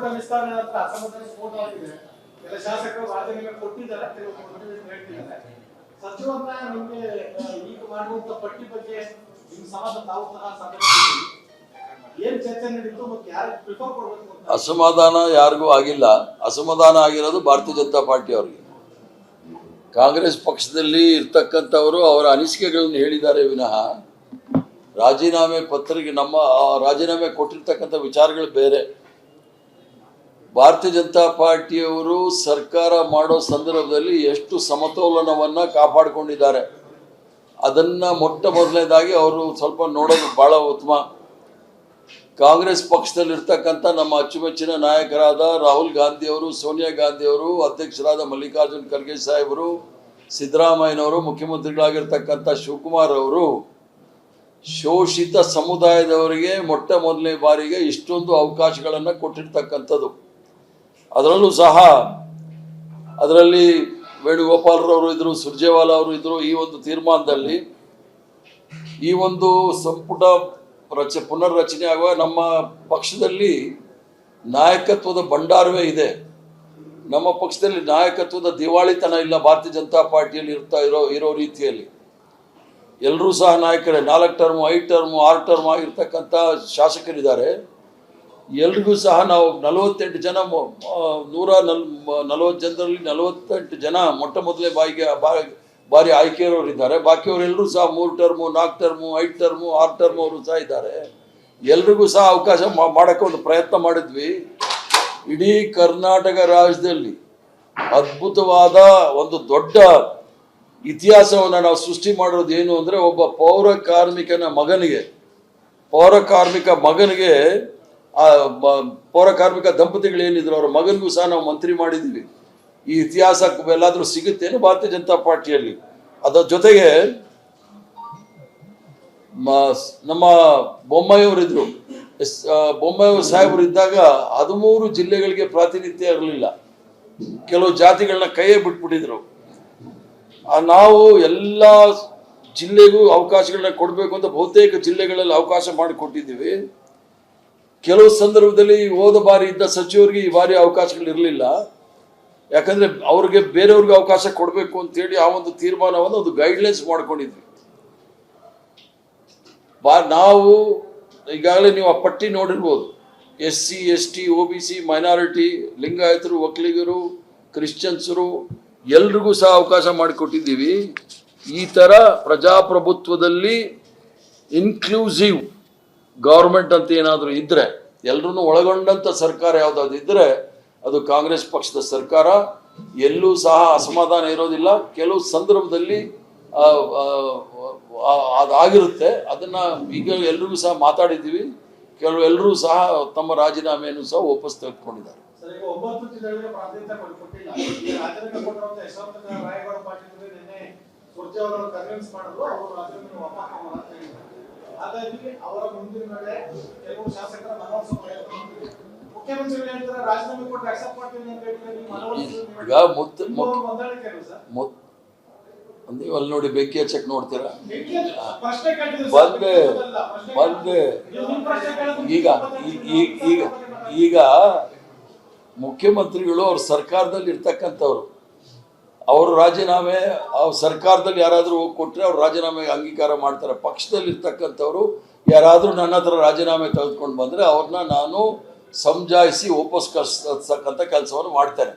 ಸಂಪುಟ ವಿಸ್ತರಣೆ ನಂತರ ಅಸಮಾಧಾನ ಸ್ಫೋಟ ಆಗಿದೆ. ಕೆಲ ಶಾಸಕರು ರಾಜೀನಾಮೆ ಕೊಟ್ಟಿದ್ದಾರೆ, ಕೆಲವು ಹೇಳ್ತಿದ್ದಾರೆ. ಸಚಿವರನ್ನ ನಿಮಗೆ ಈಗ ಮಾಡುವಂತ ಪಟ್ಟಿ ಬಗ್ಗೆ ನಿಮ್ಮ ಸಮಾಧಾನ ತಾವು ಸಹ ಸಭೆ ಏನ್ ಚರ್ಚೆ ನಡೀತು ಮತ್ತು ಯಾರು ಪ್ರಿಫರ್ ಕೊಡಬೇಕು? ಅಸಮಾಧಾನ ಯಾರಿಗೂ ಆಗಿಲ್ಲ. ಅಸಮಾಧಾನ ಆಗಿರೋದು ಭಾರತೀಯ ಜನತಾ ಪಾರ್ಟಿ ಅವರಿಗೆ. ಕಾಂಗ್ರೆಸ್ ಪಕ್ಷದಲ್ಲಿ ಇರ್ತಕ್ಕಂಥವರು ಅವರ ಅನಿಸಿಕೆಗಳನ್ನು ಹೇಳಿದ್ದಾರೆ ವಿನಃ ರಾಜೀನಾಮೆ ಪತ್ರಿಕೆ ನಮ್ಮ ರಾಜೀನಾಮೆ ಕೊಟ್ಟಿರ್ತಕ್ಕಂಥ ವಿಚಾರಗಳು ಬೇರೆ. ಭಾರತೀಯ ಜನತಾ ಪಾರ್ಟಿಯವರು ಸರ್ಕಾರ ಮಾಡೋ ಸಂದರ್ಭದಲ್ಲಿ ಎಷ್ಟು ಸಮತೋಲನವನ್ನು ಕಾಪಾಡಿಕೊಂಡಿದ್ದಾರೆ ಅದನ್ನು ಮೊಟ್ಟ ಮೊದಲನೇದಾಗಿ ಅವರು ಸ್ವಲ್ಪ ನೋಡೋದು ಭಾಳ ಉತ್ತಮ. ಕಾಂಗ್ರೆಸ್ ಪಕ್ಷದಲ್ಲಿರ್ತಕ್ಕಂಥ ನಮ್ಮ ಅಚ್ಚುಮೆಚ್ಚಿನ ನಾಯಕರಾದ ರಾಹುಲ್ ಗಾಂಧಿಯವರು, ಸೋನಿಯಾ ಗಾಂಧಿಯವರು, ಅಧ್ಯಕ್ಷರಾದ ಮಲ್ಲಿಕಾರ್ಜುನ್ ಖರ್ಗೆ ಸಾಹೇಬರು, ಸಿದ್ದರಾಮಯ್ಯನವರು, ಮುಖ್ಯಮಂತ್ರಿಗಳಾಗಿರ್ತಕ್ಕಂಥ ಶಿವಕುಮಾರ್ ಅವರು ಶೋಷಿತ ಸಮುದಾಯದವರಿಗೆ ಮೊಟ್ಟ ಮೊದಲನೇ ಬಾರಿಗೆ ಇಷ್ಟೊಂದು ಅವಕಾಶಗಳನ್ನು ಕೊಟ್ಟಿರ್ತಕ್ಕಂಥದ್ದು. ಅದರಲ್ಲೂ ಸಹ ಅದರಲ್ಲಿ ವೇಣುಗೋಪಾಲ್ರವರು ಇದ್ದರು, ಸುರ್ಜೇವಾಲಾ ಅವರು ಇದ್ದರು. ಈ ಒಂದು ತೀರ್ಮಾನದಲ್ಲಿ ಈ ಒಂದು ಸಂಪುಟ ಪುನರ್ರಚನೆ ಆಗುವ ನಮ್ಮ ಪಕ್ಷದಲ್ಲಿ ನಾಯಕತ್ವದ ಭಂಡಾರವೇ ಇದೆ. ನಮ್ಮ ಪಕ್ಷದಲ್ಲಿ ನಾಯಕತ್ವದ ದಿವಾಳಿತನ ಇಲ್ಲ. ಭಾರತೀಯ ಜನತಾ ಪಾರ್ಟಿಯಲ್ಲಿ ಇರೋ ರೀತಿಯಲ್ಲಿ ಎಲ್ಲರೂ ಸಹ ನಾಯಕರೇ. 4 ಟರ್ಮು, 5 ಟರ್ಮು, 6 ಟರ್ಮ್ ಆಗಿರ್ತಕ್ಕಂಥ ಶಾಸಕರಿದ್ದಾರೆ. ಎಲ್ರಿಗೂ ಸಹ ನಾವು 48 ಜನ 140 ಜನರಲ್ಲಿ 48 ಜನ ಮೊಟ್ಟ ಮೊದಲೇ ಬಾರಿ ಆಯ್ಕೆಯವರು ಇದ್ದಾರೆ. ಬಾಕಿಯವರೆಲ್ಲರೂ ಸಹ 3 ಟರ್ಮು, 4 ಟರ್ಮು, 5 ಟರ್ಮು, 6 ಟರ್ಮ್ ಅವರು ಸಹ ಇದ್ದಾರೆ. ಎಲ್ರಿಗೂ ಸಹ ಅವಕಾಶ ಮಾಡೋಕ್ಕೆ ಒಂದು ಪ್ರಯತ್ನ ಮಾಡಿದ್ವಿ. ಇಡೀ ಕರ್ನಾಟಕ ರಾಜ್ಯದಲ್ಲಿ ಅದ್ಭುತವಾದ ಒಂದು ದೊಡ್ಡ ಇತಿಹಾಸವನ್ನು ನಾವು ಸೃಷ್ಟಿ ಮಾಡೋದು ಏನು ಅಂದರೆ, ಒಬ್ಬ ಪೌರ ಕಾರ್ಮಿಕ ದಂಪತಿಗಳು ಏನಿದ್ರು ಅವರ ಮಗನಿಗೂ ಸಹ ನಾವು ಮಂತ್ರಿ ಮಾಡಿದ್ದೀವಿ. ಈ ಇತಿಹಾಸ ಎಲ್ಲಾದರೂ ಸಿಗುತ್ತೇನು ಭಾರತೀಯ ಜನತಾ ಪಾರ್ಟಿಯಲ್ಲಿ? ಅದರ ಜೊತೆಗೆ ನಮ್ಮ ಬೊಮ್ಮಾಯಿಯವರಿದ್ದರು, ಬೊಮ್ಮಾಯಿಯವರು ಸಾಹೇಬರು ಇದ್ದಾಗ 13 ಜಿಲ್ಲೆಗಳಿಗೆ ಪ್ರಾತಿನಿಧ್ಯ ಇರಲಿಲ್ಲ. ಕೆಲವು ಜಾತಿಗಳನ್ನ ಕೈಯೇ ಬಿಟ್ಬಿಟ್ಟಿದ್ರು. ನಾವು ಎಲ್ಲ ಜಿಲ್ಲೆಗೂ ಅವಕಾಶಗಳನ್ನ ಕೊಡಬೇಕು ಅಂತ ಬಹುತೇಕ ಜಿಲ್ಲೆಗಳಲ್ಲಿ ಅವಕಾಶ ಮಾಡಿಕೊಟ್ಟಿದ್ದೀವಿ. ಕೆಲವು ಸಂದರ್ಭದಲ್ಲಿ ಹೋದ ಬಾರಿ ಇದ್ದ ಸಚಿವರಿಗೆ ಈ ಬಾರಿ ಅವಕಾಶಗಳಿರಲಿಲ್ಲ. ಯಾಕಂದರೆ ಅವ್ರಿಗೆ ಬೇರೆಯವ್ರಿಗೆ ಅವಕಾಶ ಕೊಡಬೇಕು ಅಂತೇಳಿ ಆ ಒಂದು ತೀರ್ಮಾನವನ್ನು ಒಂದು ಗೈಡ್ಲೈನ್ಸ್ ಮಾಡ್ಕೊಂಡಿದ್ವಿ. ನಾವು ಈಗಾಗಲೇ ನೀವು ಆ ಪಟ್ಟಿ ನೋಡಿರ್ಬೋದು. SC, ST, OBC, ಮೈನಾರಿಟಿ, ಲಿಂಗಾಯತರು, ಒಕ್ಕಲಿಗರು, ಕ್ರಿಶ್ಚಿಯನ್ಸರು ಎಲ್ರಿಗೂ ಸಹ ಅವಕಾಶ ಮಾಡಿಕೊಟ್ಟಿದ್ದೀವಿ. ಈ ಥರ ಪ್ರಜಾಪ್ರಭುತ್ವದಲ್ಲಿ ಇನ್ಕ್ಲೂಸಿವ್ ಗೌರ್ಮೆಂಟ್ ಅಂತ ಏನಾದರೂ ಇದ್ದರೆ, ಎಲ್ಲರೂ ಒಳಗೊಂಡಂಥ ಸರ್ಕಾರ ಯಾವುದಾದ್ರು ಇದ್ದರೆ ಅದು ಕಾಂಗ್ರೆಸ್ ಪಕ್ಷದ ಸರ್ಕಾರ. ಎಲ್ಲೂ ಸಹ ಅಸಮಾಧಾನ ಇರೋದಿಲ್ಲ. ಕೆಲವು ಸಂದರ್ಭದಲ್ಲಿ ಅದಾಗಿರುತ್ತೆ. ಅದನ್ನು ಈಗ ಎಲ್ರಿಗೂ ಸಹ ಮಾತಾಡಿದ್ದೀವಿ. ಎಲ್ಲರೂ ಸಹ ತಮ್ಮ ರಾಜೀನಾಮೆಯನ್ನು ಸಹ ವಾಪಸ್ ತೆಗೆದುಕೊಂಡಿದ್ದಾರೆ. ಈಗ ಅಲ್ಲಿ ನೋಡಿ ಬೆಂಕಿ ಹಚ್ಚಕ್ ನೋಡ್ತೀರಾ? ಈಗ ಮುಖ್ಯಮಂತ್ರಿಗಳು ಅವ್ರ ಸರ್ಕಾರದಲ್ಲಿ ಇರ್ತಕ್ಕಂಥವ್ರು, ಅವರು ರಾಜೀನಾಮೆ ಸರ್ಕಾರದಲ್ಲಿ ಯಾರಾದರೂ ಹೋಗಿ ಕೊಟ್ಟರೆ ಅವ್ರು ರಾಜೀನಾಮೆಗೆ ಅಂಗೀಕಾರ ಮಾಡ್ತಾರೆ. ಪಕ್ಷದಲ್ಲಿ ಇರ್ತಕ್ಕಂಥವ್ರು ಯಾರಾದರೂ ನನ್ನ ಹತ್ರ ರಾಜೀನಾಮೆ ತೆಗೆದುಕೊಂಡು ಬಂದರೆ ಅವ್ರನ್ನ ನಾನು ಸಮಜಾಯಿಸಿ ವಾಪಸ್ ಕಳಿಸ್ತಕ್ಕಂಥ ಕೆಲಸವನ್ನು ಮಾಡ್ತೇನೆ.